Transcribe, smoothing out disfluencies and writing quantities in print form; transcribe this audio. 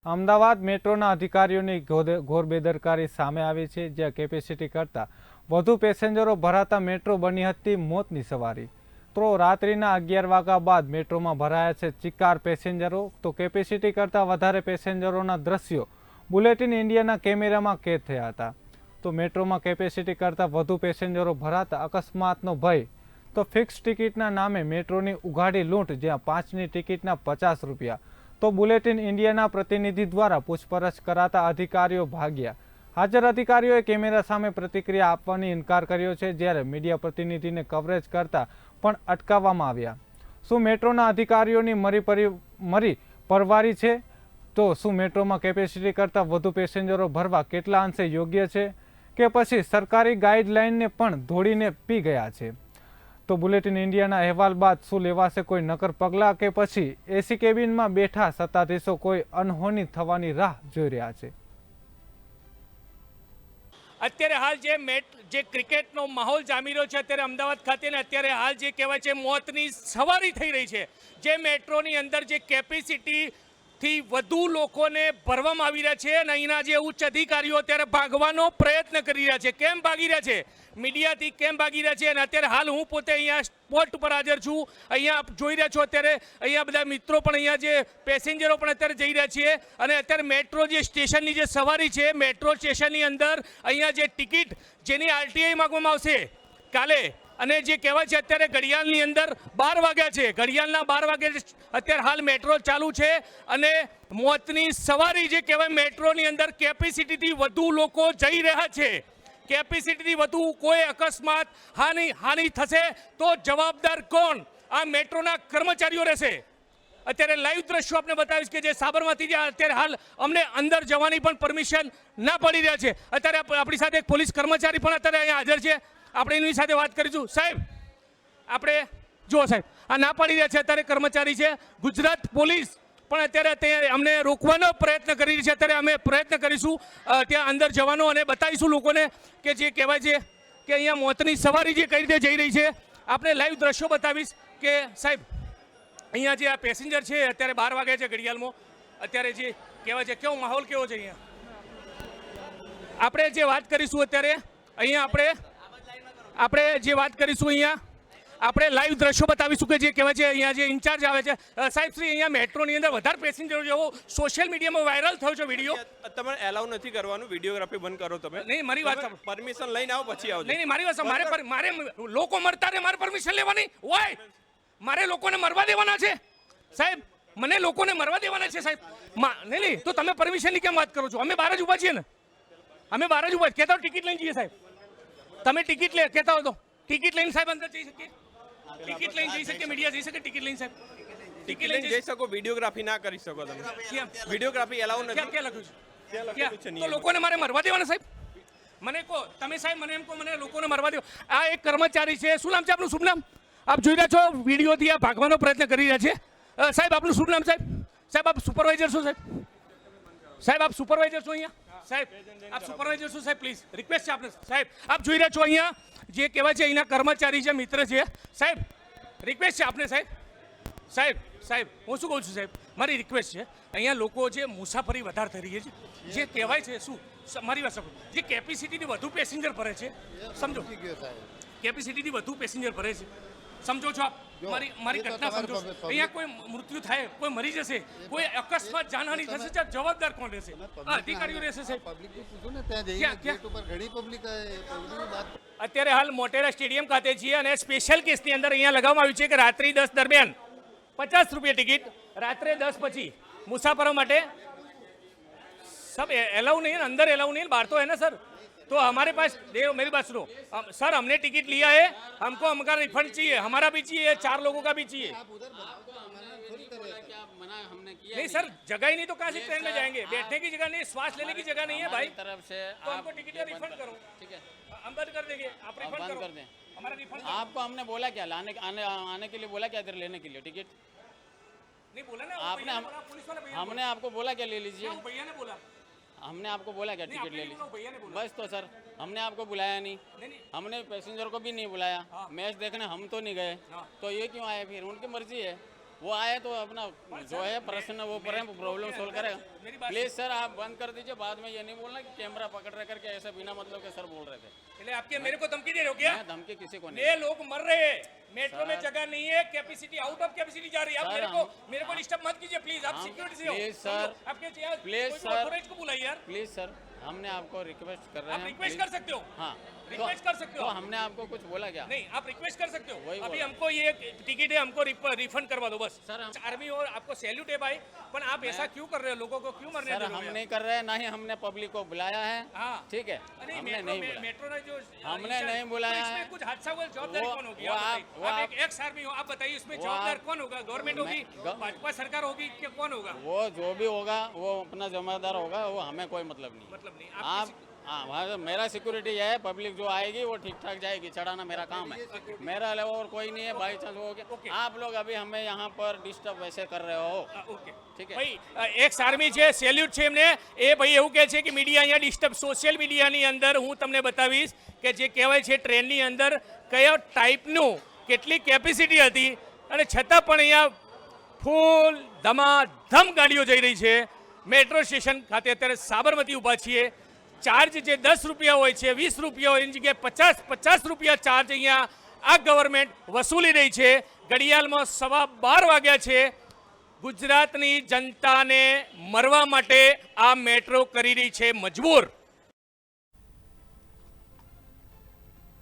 અમદાવાદ મેટ્રોના અધિકારીઓની ઘોર બેદરકારી સામે આવી છે, જ્યાં કેપેસિટી કરતાં વધુ પેસેન્જરો ભરાતા મેટ્રો બની હતી મોતની સવારી। તો રાત્રિના 11 વાગ્યા બાદ મેટ્રોમાં ભરાયા છે ચિક્કાર પેસેન્જરો। તો કેપેસિટી કરતાં વધારે પેસેન્જરોના દ્રશ્યો બુલેટિન ઇન્ડિયાના કેમેરામાં કેદ થયા હતા। તો મેટ્રોમાં કેપેસિટી કરતાં વધુ પેસેન્જરો ભરાતા અકસ્માતનો ભય। તો ફિક્સ ટિકિટના નામે મેટ્રોની ઉઘાડી લૂંટ, જ્યાં 5ની ટિકિટના 50 રૂપિયા। તો બુલેટિન ઇન્ડિયાના પ્રતિનિધિ દ્વારા પૂછપરછ કરાતા અધિકારીઓ ભાગ્યા। હાજર અધિકારીઓએ કેમેરા સામે પ્રતિક્રિયા આપવાની ઇનકાર કર્યો છે, જ્યારે મીડિયા પ્રતિનિધિને કવરેજ કરતા પણ અટકાવવામાં આવ્યા। શું મેટ્રોના અધિકારીઓની મરી પરવારી છે? તો શું મેટ્રોમાં કેપેસિટી કરતાં વધુ પેસેન્જરો ભરવા કેટલા અંશે યોગ્ય છે, કે પછી સરકારી ગાઈડલાઇનને પણ ધોળીને પી ગયા છે? તો બુલેટિન ઇન્ડિયાના અહેવાલ બાદ શું લેવાશે કોઈ નક્કર પગલાં, કે પછી એસી કેબિનમાં બેઠા સત્તાધીશો કોઈ અનહોની થવાની રાહ જોઈ રહ્યા છે? અત્યારે હાલ જે ક્રિકેટનો માહોલ જામી રહ્યો છે અત્યારે અમદાવાદ ખાતે, ને અત્યારે હાલ જે કહેવાય છે મોતની સવારી થઈ રહી છે। જે મેટ્રોની અંદર જે કેપેસિટીથી વધુ લોકોને ભરવામાં આવી રહ્યા છે, અને અહીંના જે ઉચ્ચ અધિકારીઓ અત્યારે ભાગવાનો પ્રયત્ન કરી રહ્યા છે। કેમ ભાગી રહ્યા છે? મીડિયાથી કેમ ભાગી રહ્યા છે? અને અત્યારે હાલ હું પોતે અહીંયા સ્પોટ પર હાજર છું। અહીંયા જોઈ રહ્યા છો અત્યારે અહીંયા બધા મિત્રો પણ અહીંયા જે પેસેન્જરો પણ અત્યારે જઈ રહ્યા છીએ, અને અત્યારે મેટ્રો જે સ્ટેશનની જે સવારી છે, મેટ્રો સ્ટેશનની અંદર અહીંયા જે ટિકિટ જેની આરટીઆઈ માંગવામાં આવશે કાલે, અને જે કહેવાય છે અત્યારે ઘડિયાળની અંદર 12 વાગ્યા છે, ઘડિયાળના 12 વાગે અત્યારે હાલ મેટ્રો ચાલુ છે, અને મોતની સવારી જે કહેવાય મેટ્રોની અંદર કેપેસિટીથી વધુ લોકો જઈ રહ્યા છે। કેપેસિટીથી વધુ કોઈ અકસ્માત હાનિ થશે તો જવાબદાર કોણ? આ મેટ્રોના કર્મચારીઓ રહેશે। અત્યારે લાઈવ દ્રશ્યો આપણે બતાવીશ કે જે સાબરમતી અત્યારે હાલ અમને અંદર જવાની પણ પરમિશન ના પડી રહ્યા છે। અત્યારે આપણી સાથે એક પોલીસ કર્મચારી પણ અત્યારે અહીંયા હાજર છે, આપણે એની સાથે વાત કરીશું। સાહેબ, આપણે જુઓ સાહેબ, આ ના પાડી રહ્યા છે અત્યારે કર્મચારી છે ગુજરાત પોલીસ, પણ અત્યારે અમને રોકવાનો પ્રયત્ન કરી રહી છે। અત્યારે અમે પ્રયત્ન કરીશું ત્યાં અંદર જવાનો, અને બતાવીશું લોકોને કે જે કહેવાય છે કે અહીંયા મોતની સવારી જે કઈ રીતે જઈ રહી છે। આપણે લાઈવ દ્રશ્યો બતાવીશ કે સાહેબ અહીંયા જે આ પેસેન્જર છે અત્યારે 12 વાગ્યા છે ઘડિયાળમાં, અત્યારે જે કહેવાય છે કેવો માહોલ કેવો છે અહીંયા આપણે જે વાત કરીશું અત્યારે અહીંયા આપણે જે વાત કરીશું અહીંયા આપણે લાઈવ દ્રશ્યો બતાવીશું કે જે કહેવાય છે અહીંયા જે ઇન્ચાર્જ આવે છે સાહેબ શ્રી, અહીંયા મેટ્રોની અંદર વધારે પેસેન્જરો જેવો સોશિયલ મીડિયામાં વાયરલ થયો છે વિડીયો। તમારે એલાઉ નથી કરવાનું, વિડીયોગ્રાફી બંધ કરો તમે। નહીં, મારી વાત પરમિશન લઈને આવો પછી આવજો। નહીં, મારી વાત મારે લોકો મરતા ને મારે પરમિશન લેવાની હોય? મારે લોકોને મરવા દેવાના છે સાહેબ? મને લોકોને મરવા દેવાના છે સાહેબ? નહીં, તો તમે પરમિશનની કેમ વાત કરો છો? અમે બહાર જ ઊભા છીએ ને, અમે બહાર જ ઊભા કહેતા હો ટિકિટ લઈને જઈએ સાહેબ, તમે ટિકિટ લે કહેતા હો તો ટિકિટ લઈને સાહેબ અંદર જઈ શકીએ? ટિકિટ લઈને જઈ શકીએ? મીડિયા જઈ શકે ટિકિટ લઈને સાહેબ? ટિકિટ લઈને જઈ શકો, વિડીયોગ્રાફી ના કરી શકો તમે। વિડીયોગ્રાફી એલાઉ નથી। ક્યાં લખ્યું છે? તો લોકોને મારે મરવા દેવાના સાહેબ? મને કહો તમે સાહેબ, મને એમ કહો મને લોકોને મરવા દેવા? આ એક કર્મચારી છે, શું નામ છે આપનું? શુભ નામ? આપ જોઈ રહ્યા છો વિડીયોથી આ ભાગવાનો પ્રયત્ન કરી રહ્યા છે। સાહેબ આપનું શુભ નામ સાહેબ? સાહેબ આપ સુપરવાઇઝર છો સાહેબ? સાહેબ આપ સુપરવાઇઝર છો અહીંયા? સાહેબ આપ સુપરવાઇઝર છો સાહેબ? પ્લીઝ રિક્વેસ્ટ છે આપને સાહેબ, આપ જોઈ રહ્યા છો અહીંયા જે કહેવાય છે અહીંના કર્મચારી છે, મિત્ર છે સાહેબ, રિક્વેસ્ટ છે આપને સાહેબ। સાહેબ હું શું કહું છું સાહેબ, મારી રિક્વેસ્ટ છે, અહીંયા લોકો જે મુસાફરી વધારે થઈ રહી છે, જે કહેવાય છે શું, મારી વાત સમજો, જે કેપેસિટીથી વધુ પેસેન્જર ભરે છે, સમજો કેપેસિટીથી વધુ પેસેન્જર ભરે છે, સમજો છો આપ? મારી ઘટના સમજો, અહીંયા કોઈ મૃત્યુ થાય, કોઈ મરી જશે, કોઈ અકસ્માત જાનહાની થશે, જવાબદાર કોણ રહેશે? અધિકારીઓ રહેશે સાહેબ? અત્યારે હાલ મોટેરા સ્ટેડિયમ ખાતે છીએ, અને સ્પેશિયલ કેસની અંદર અહીંયા લગાવવામાં આવ્યું છે કે રાત્રિ 10 દરમિયાન 50 રૂપિયા ટિકિટ, રાત્રે 10 પછી મુસાફરો માટે सब अलाउ नहीं है, अंदर अलाउ नहीं है, बाहर तो है ना सर। तो हमारे पास देखो मेरी बात सुनो सर, हमने टिकट लिया है, हमको हमारा रिफंड चाहिए, हमारा भी चाहिए, 4 लोगों का भी चाहिए। नहीं सर, जगह ही नहीं तो कहाँ से ट्रेन में जाएंगे? बैठने की जगह नहीं, श्वास लेने की जगह नहीं है भाई। तरफ से तो हमको टिकट का रिफंड करो, ठीक है? हम बंद कर देंगे, आप रिफंड करो, कर दें हमारा रिफंड। आपको हमने बोला क्या आने के लिए बोला क्या इधर लेने के लिए टिकट? नहीं बोला ना आपने, हमने आपको बोला क्या ले लीजिए? भैया ने बोला, हमने आपको बोला क्या टिकट ले लीजिए? बस तो सर हमने आपको बुलाया नहीं, हमने पैसेंजर को भी नहीं बुलाया, मैच देखने हम तो नहीं गए, तो ये क्यों आए? फिर उनकी मर्जी है। वो आए तो अपना जो है प्रश्न वो पर प्रॉब्लम सोल्व करेगा। प्लीज सर आप बंद कर दीजिए, बाद में ये नहीं बोलना कि कैमरा पकड़ रहे करके ऐसे बिना मतलब के सर बोल रहे थे। એટલે आपके मेरे को धमकी दे रहे हो क्या? मैं धमकी किसी को नहीं। ये लोग मर रहे हैं, मेट्रो में जगह नहीं है, कैपेसिटी आउट ऑफ कैपेसिटी जा रही है। आप मेरे को डिस्टर्ब मत कीजिए प्लीज, आप सिक्योरिटी से हो। प्लीज सर, आपके प्लीज सर, ऑथोराइज को बुलाइए यार। प्लीज सर, हमने आपको रिक्वेस्ट कर रहे हैं। आप रिक्वेस्ट कर सकते हो। हाँ रिक्वेस्ट कर सकते हो। तो हमने आपको कुछ बोला क्या? नहीं, आप रिक्वेस्ट कर सकते हो। वही अभी बोला। हमको ये टिकट है, हमको रिफंड करवा दो बस। सर, आर्मी और आपको सैल्यूट है भाई, पर आप ऐसा क्यों कर रहे हो? लोगों को क्यों मरने दे सर रहे हो हम यार? नहीं कर रहे हैं, ना ही हमने पब्लिक को बुलाया है। हाँ। ठीक है, अरे हमने नहीं बुलाया। मेट्रो ने जो हमने नहीं बुलाया इसमें है। कुछ हादसा हुआ, जवाबदारी वो- कौन होगी? वो आप आप- बताइए। वो आप आप- एक एक्स आर्मी हो, आप बताइए इसमें वो जवाबदार आप- कौन होगा? गवर्नमेंट होगी, भाजपा सरकार होगी, क्या कौन होगा? वो जो भी होगा वो अपना जिम्मेदार होगा, वो हमें कोई मतलब नहीं। मतलब नहीं आप हाँ वहाँ मेरा सिक्योरिटी है, पब्लिक जो आएगी वो ठीक ठाक जाएगी, चढ़ाना मेरा काम है। मेरा अलावा और कोई नहीं है। बाई चांस हो गया, आप लोग अभी हमें यहाँ पर डिस्टर्ब वैसे कर रहे हो। ओके ठीक है ભાઈ એક્સ આર્મી છે, સેલ્યુટ છે એમને। એ ભાઈ એવું કહે છે કે મીડિયા અહીંયા ડિસ્ટર્બ, સોશિયલ મીડિયાની અંદર હું તમને બતાવીશ કે જે કહેવાય છે ટ્રેનની અંદર કયા ટાઈપનું કેટલી કેપેસિટી હતી અને છતાં પણ અહીંયા ફૂલ ધમાધમ ગાડીઓ જઈ રહી છે। મેટ્રો સ્ટેશન ખાતે અત્યારે સાબરમતી ઊભા છીએ। ચાર્જ જે 10 રૂપિયા હોય છે, 20 રૂપિયા હોય એની જગ્યાએ 50 રૂપિયા ચાર્જ અહીંયા આ ગવર્મેન્ટ વસૂલી રહી છે। ઘડિયાળમાં 12:15 વાગ્યા છે। ગુજરાતની જનતાને મરવા માટે આ મેટ્રો કરી રહી છે મજબૂર।